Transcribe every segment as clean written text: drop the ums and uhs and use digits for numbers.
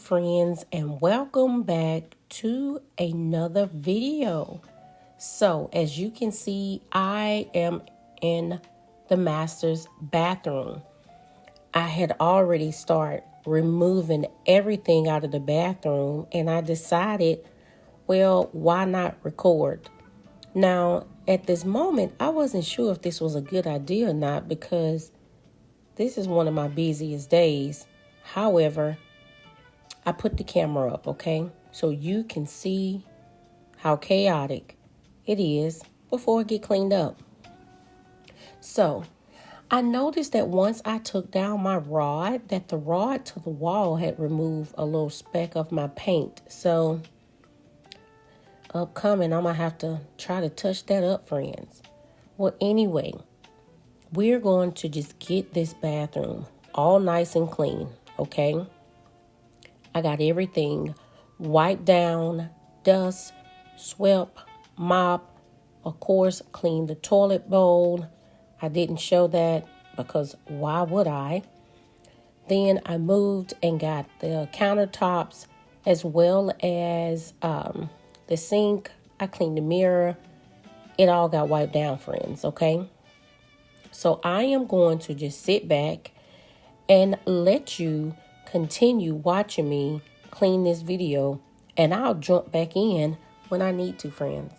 friends, and welcome back to another video. So as you can see, I am in the master's bathroom. I had already started removing everything out of the bathroom, and I decided, well, why not record? Now, at this moment, I wasn't sure if this was a good idea or not because this is one of my busiest days. However, I put the camera up, okay? So you can see how chaotic it is before it get cleaned up. So I noticed that once I took down my rod, that the rod to the wall had removed a little speck of my paint. So upcoming, I'm going to have to try to touch that up, friends. Well, anyway, we're going to just get this bathroom all nice and clean, okay? I got everything wiped down, dust, swept, mop, of course, cleaned the toilet bowl. I didn't show that because why would I? Then I moved and got the countertops as well as the sink. I cleaned the mirror. It all got wiped down, friends, okay? So I am going to just sit back and let you continue watching me clean this video, and I'll jump back in when I need to, friends.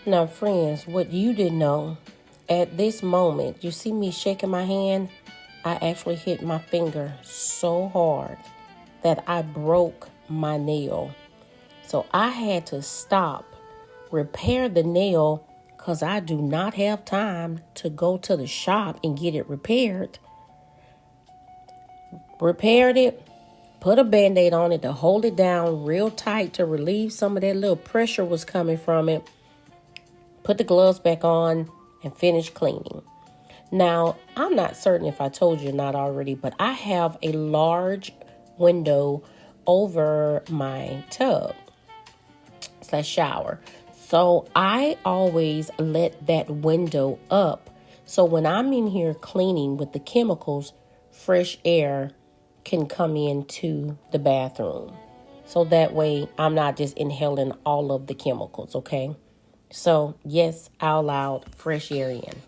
Now, friends, what you didn't know, at this moment, you see me shaking my hand, I actually hit my finger so hard that I broke my nail. So I had to stop, repair the nail, because I do not have time to go to the shop and get it repaired. Repaired it, put a Band-Aid on it to hold it down real tight to relieve some of that little pressure was coming from it. Put the gloves back on and finish cleaning. Now, I'm not certain if I told you or not already, but I have a large window over my tub / shower. So I always let that window up. So when I'm in here cleaning with the chemicals, fresh air can come into the bathroom. So that way I'm not just inhaling all of the chemicals, okay? So, yes, I allowed fresh air in.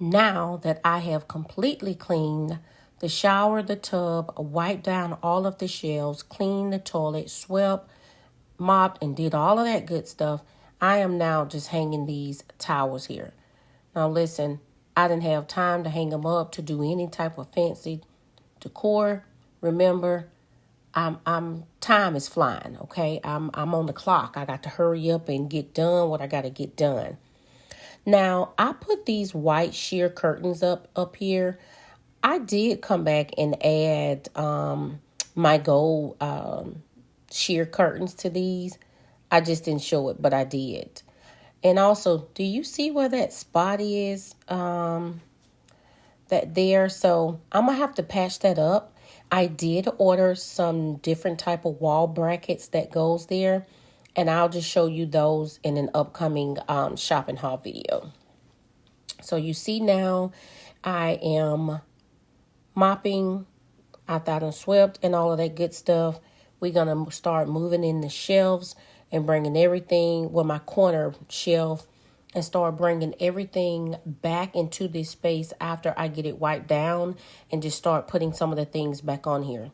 Now that I have completely cleaned the shower, the tub, wiped down all of the shelves, cleaned the toilet, swept, mopped, and did all of that good stuff, I am now just hanging these towels here. Now listen, I didn't have time to hang them up to do any type of fancy decor. Remember, I'm time is flying, okay? I'm on the clock. I got to hurry up and get done what I got to get done. Now, I put these white sheer curtains up here. I did come back and add my gold sheer curtains to these. I just didn't show it, but I did. And also, do you see where that spot is? That there. So I'm gonna have to patch that up. I did order some different type of wall brackets that goes there, and I'll just show you those in an upcoming shopping haul video. So you see now I am mopping. I thought I swept and all of that good stuff. We're gonna start moving in the shelves and bringing everything with my corner shelf and start bringing everything back into this space after I get it wiped down and just start putting some of the things back on here.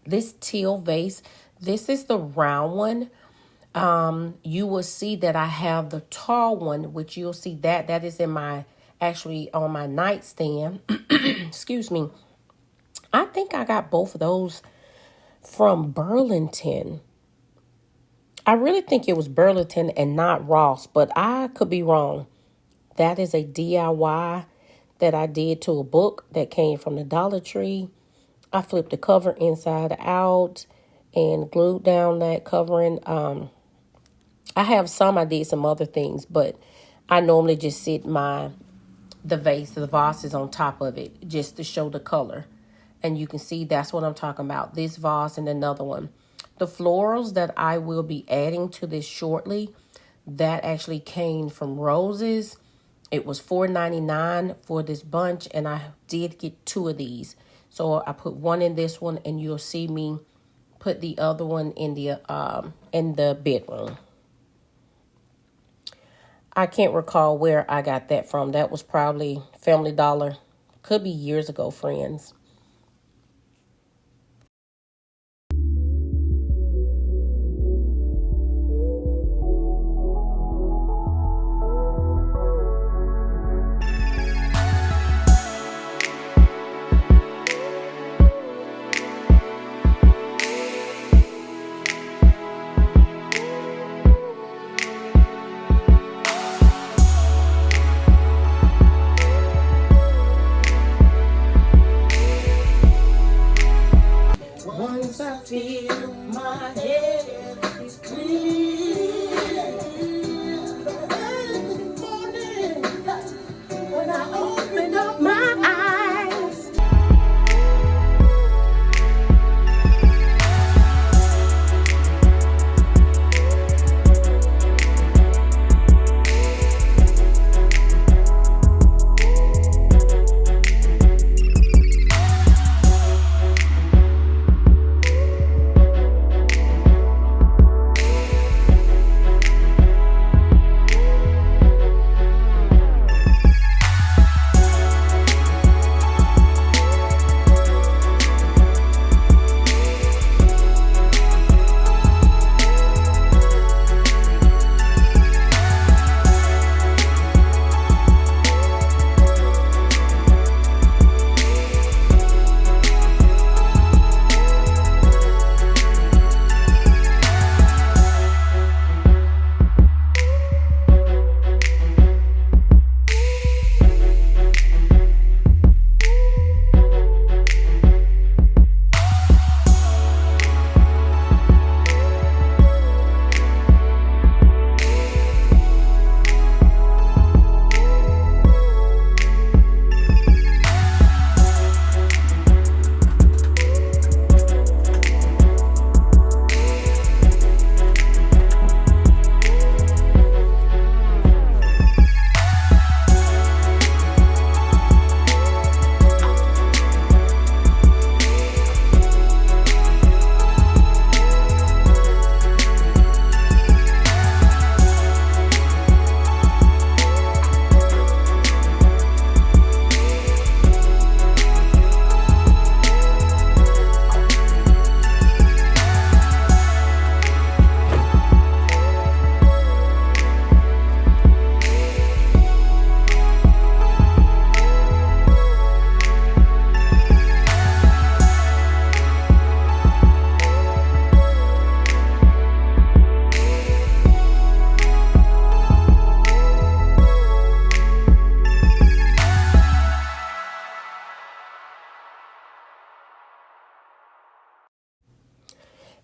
This teal vase, this is the round one. You will see that I have the tall one, which you'll see that is in my, actually on my nightstand. Excuse me. I think I got both of those from Burlington. I really think it was Burlington and not Ross, but I could be wrong. That is a DIY that I did to a book that came from the Dollar Tree. I flipped the cover inside out and glued down that covering. I have I did some other things, but I normally just sit the vase is on top of it just to show the color. And you can see that's what I'm talking about. This vase and another one. The florals that I will be adding to this shortly, that actually came from Roses. It was $4.99 for this bunch, and I did get 2 of these. So I put one in this one, and you'll see me put the other one in the bedroom. I can't recall where I got that from. That was probably Family Dollar. Could be years ago, friends.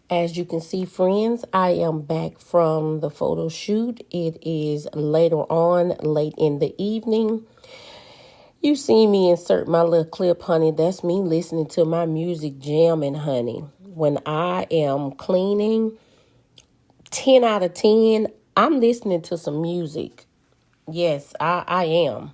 As you can see, friends, I am back from the photo shoot. It is later on, late in the evening. You see me insert my little clip, honey. That's me listening to my music jamming, honey. When I am cleaning, 10 out of 10, I'm listening to some music. Yes, I am.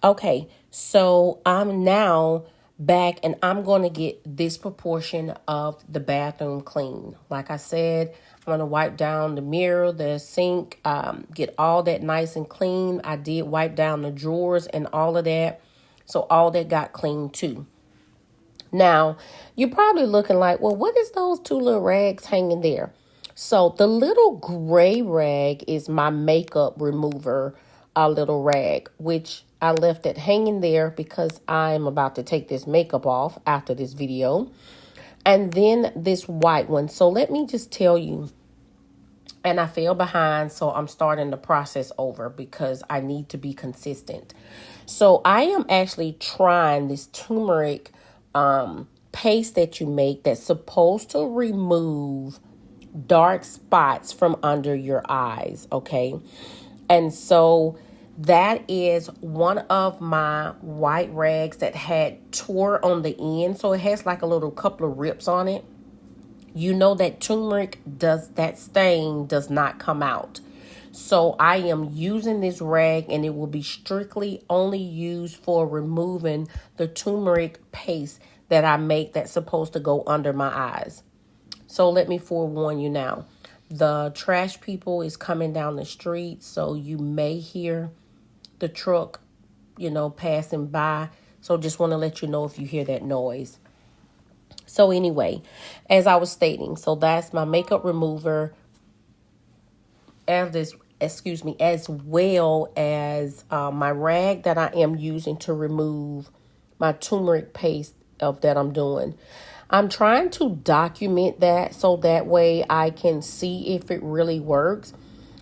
Okay, so I'm now back and I'm going to get this proportion of the bathroom clean. Like I said, I'm going to wipe down the mirror, the sink, get all that nice and clean. I did wipe down the drawers and all of that. So all that got clean too. Now, you're probably looking like, well, what is those two little rags hanging there? So the little gray rag is my makeup remover, a little rag, which I left it hanging there because I'm about to take this makeup off after this video. And then this white one. So let me just tell you, and I fell behind, so I'm starting the process over because I need to be consistent. So I am actually trying this turmeric paste that you make that's supposed to remove dark spots from under your eyes, okay? And so that is one of my white rags that had tore on the end. So it has like a little couple of rips on it. You know that turmeric that stain does not come out. So I am using this rag and it will be strictly only used for removing the turmeric paste that I make that's supposed to go under my eyes. So let me forewarn you now. The trash people is coming down the street, so you may hear the truck, passing by. So just want to let you know if you hear that noise. So anyway, as I was stating, so that's my makeup remover, as well as my rag that I am using to remove my turmeric paste that I'm doing. I'm trying to document that so that way I can see if it really works.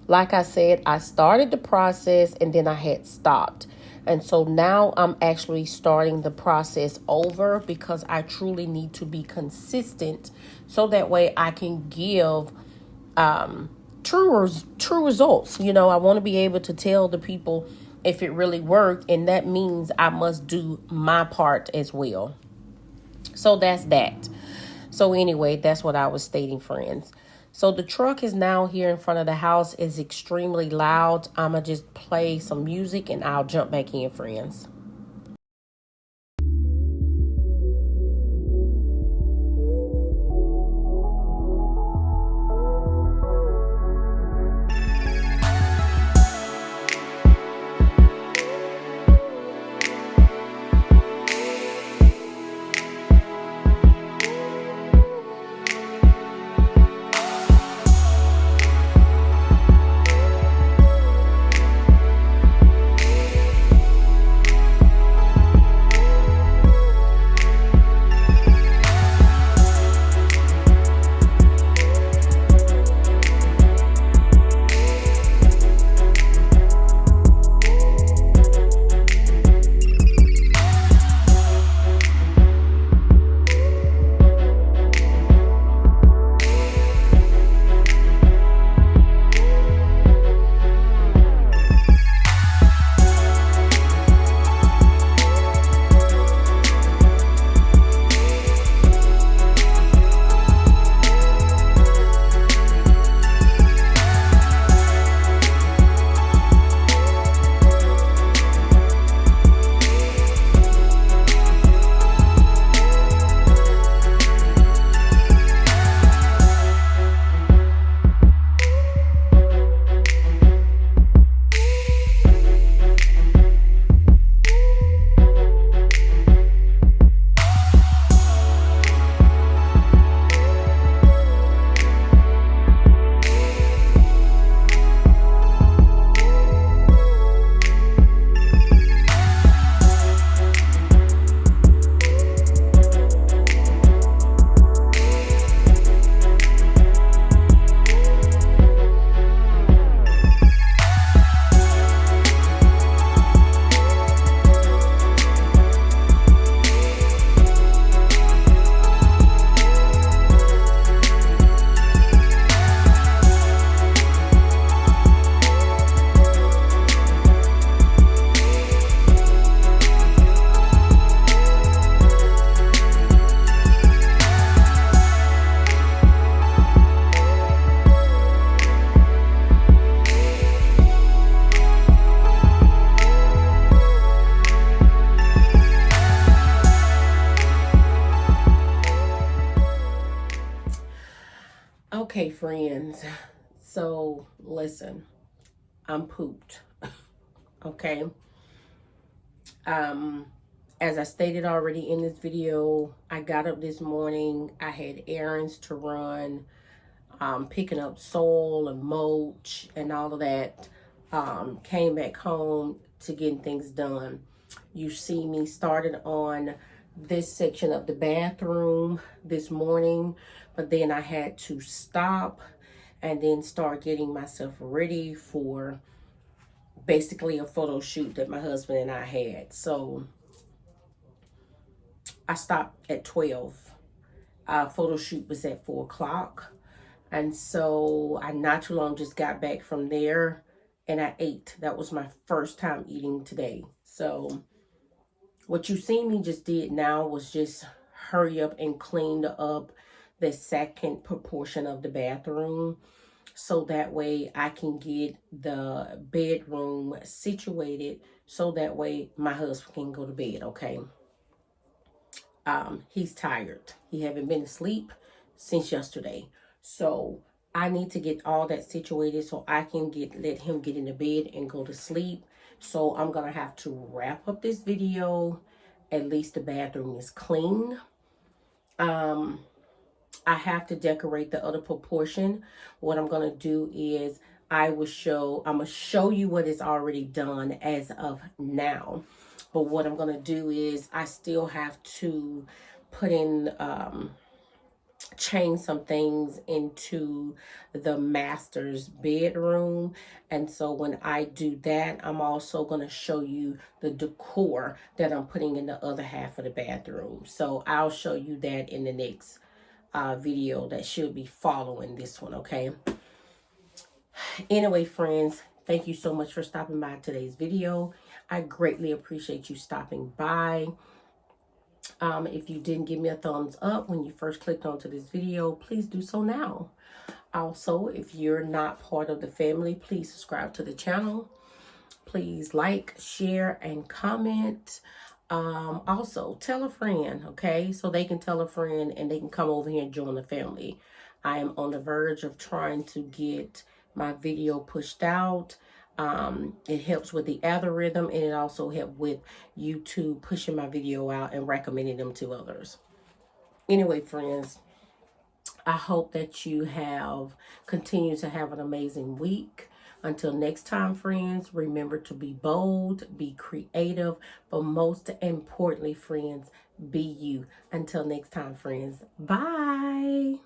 Like I said, I started the process and then I had stopped. And so now I'm actually starting the process over because I truly need to be consistent so that way I can give true results. I want to be able to tell the people if it really worked, and that means I must do my part as well. So that's that. So anyway, that's what I was stating, friends. So the truck is now here in front of the house. It's extremely loud. I'm going to just play some music and I'll jump back in, friends. Okay, friends. So, listen, I'm pooped. Okay. Um, as I stated already in this video, I got up this morning. I had errands to run, picking up soil and mulch and all of that. Came back home to getting things done. You see me started on this section of the bathroom this morning, but then I had to stop and then start getting myself ready for basically a photo shoot that my husband and I had. So I stopped at 12. Our photo shoot was at 4 o'clock. And so I not too long just got back from there and I ate. That was my first time eating today. So what you see me just did now was just hurry up and clean up the second proportion of the bathroom, so that way I can get the bedroom situated so that way my husband can go to bed. Okay. He's tired. He haven't been asleep since yesterday. So I need to get all that situated so I can let him get into bed and go to sleep. So I'm going to have to wrap up this video. At least the bathroom is clean. I have to decorate the other proportion. What I'm going to do is I'm going to show you what is already done as of now. But what I'm going to do is I still have to put in, change some things into the master's bedroom. And so when I do that, I'm also going to show you the decor that I'm putting in the other half of the bathroom. So I'll show you that in the next video that should be following this one. Okay. Anyway, friends, thank you so much for stopping by today's video. I greatly appreciate you stopping by. If you didn't give me a thumbs up when you first clicked onto this video, please do so now. Also, if you're not part of the family, please subscribe to the channel. Please like, share, and comment. Also, tell a friend, okay? So they can tell a friend and they can come over here and join the family. I am on the verge of trying to get my video pushed out. It helps with the algorithm, and it also helps with YouTube pushing my video out and recommending them to others. Anyway, friends, I hope that you continue to have an amazing week. Until next time, friends, remember to be bold, be creative, but most importantly, friends, be you. Until next time, friends, bye.